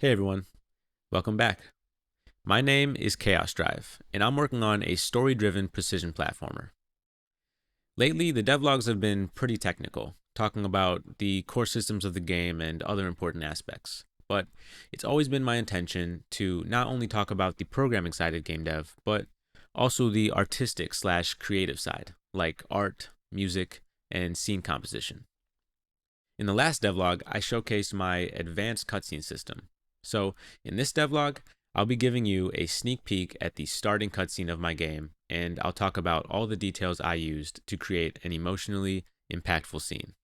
Hey everyone, welcome back. My name is Chaos Drive, and I'm working on a story-driven precision platformer. Lately, the devlogs have been pretty technical, talking about the core systems of the game and other important aspects. But it's always been my intention to not only talk about the programming side of game dev, but also the artistic/creative side, like art, music, and scene composition. In the last devlog, I showcased my advanced cutscene system. So, in this devlog, I'll be giving you a sneak peek at the starting cutscene of my game, and I'll talk about all the details I used to create an emotionally impactful scene.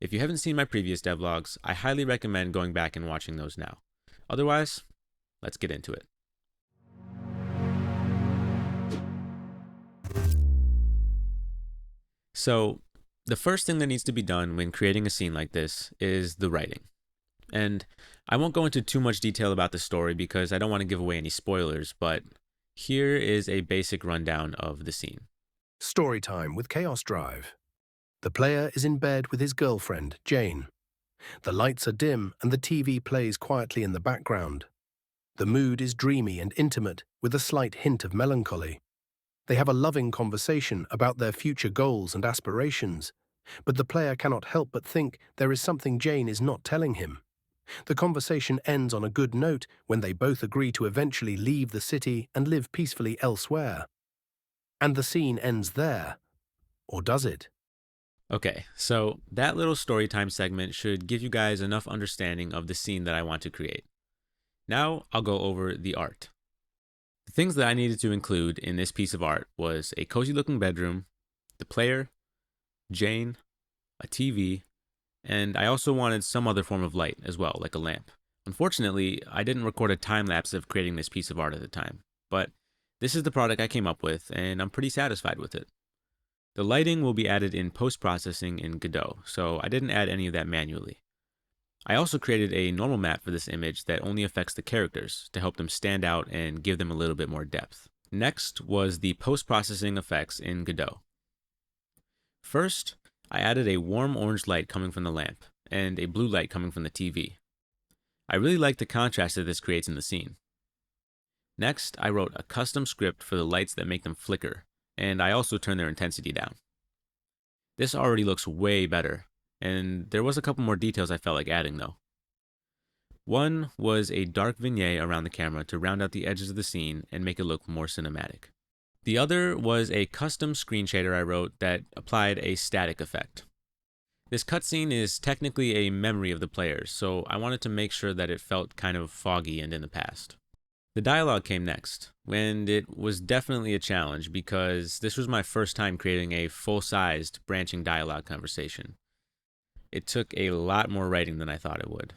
If you haven't seen my previous devlogs, I highly recommend going back and watching those now. Otherwise, let's get into it. So, the first thing that needs to be done when creating a scene like this is the writing. And I won't go into too much detail about the story because I don't want to give away any spoilers, but here is a basic rundown of the scene. Story time with Chaos Drive. The player is in bed with his girlfriend, Jane. The lights are dim and the TV plays quietly in the background. The mood is dreamy and intimate with a slight hint of melancholy. They have a loving conversation about their future goals and aspirations, but the player cannot help but think there is something Jane is not telling him. The conversation ends on a good note when they both agree to eventually leave the city and live peacefully elsewhere. And the scene ends there. Or does it? Okay, so that little storytime segment should give you guys enough understanding of the scene that I want to create. Now I'll go over the art. The things that I needed to include in this piece of art was a cozy looking bedroom, the player, Jane, a TV, and I also wanted some other form of light as well, like a lamp. Unfortunately, I didn't record a time lapse of creating this piece of art at the time, but this is the product I came up with, and I'm pretty satisfied with it. The lighting will be added in post-processing in Godot, so I didn't add any of that manually. I also created a normal map for this image that only affects the characters to help them stand out and give them a little bit more depth. Next was the post-processing effects in Godot. First, I added a warm orange light coming from the lamp, and a blue light coming from the TV. I really like the contrast that this creates in the scene. Next, I wrote a custom script for the lights that make them flicker, and I also turned their intensity down. This already looks way better, and there was a couple more details I felt like adding though. One was a dark vignette around the camera to round out the edges of the scene and make it look more cinematic. The other was a custom screen shader I wrote that applied a static effect. This cutscene is technically a memory of the players, so I wanted to make sure that it felt kind of foggy and in the past. The dialogue came next, and it was definitely a challenge because this was my first time creating a full-sized branching dialogue conversation. It took a lot more writing than I thought it would.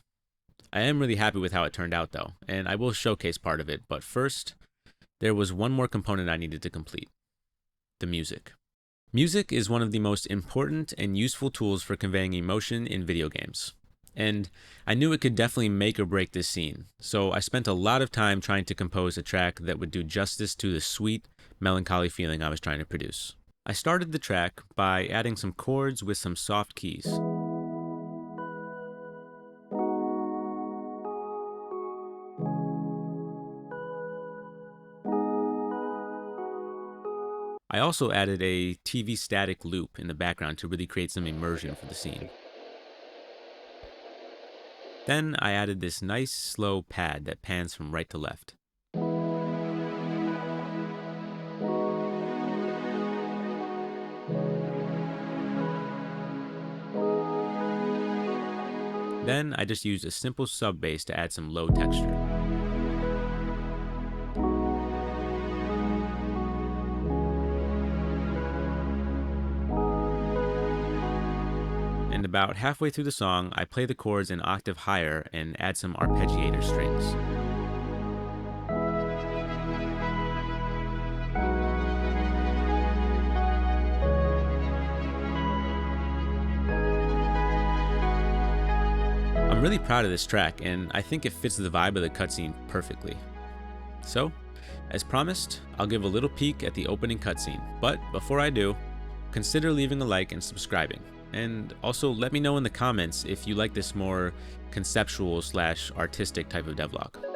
I am really happy with how it turned out though, and I will showcase part of it, but first, there was one more component I needed to complete: the music. Music is one of the most important and useful tools for conveying emotion in video games. And I knew it could definitely make or break this scene, so I spent a lot of time trying to compose a track that would do justice to the sweet, melancholy feeling I was trying to produce. I started the track by adding some chords with some soft keys. I also added a TV static loop in the background to really create some immersion for the scene. Then I added this nice slow pad that pans from right to left. Then I just used a simple sub bass to add some low texture. And about halfway through the song, I play the chords an octave higher and add some arpeggiator strings. I'm really proud of this track, and I think it fits the vibe of the cutscene perfectly. So, as promised, I'll give a little peek at the opening cutscene, but before I do, consider leaving a like and subscribing. And also let me know in the comments if you like this more conceptual / artistic type of devlog.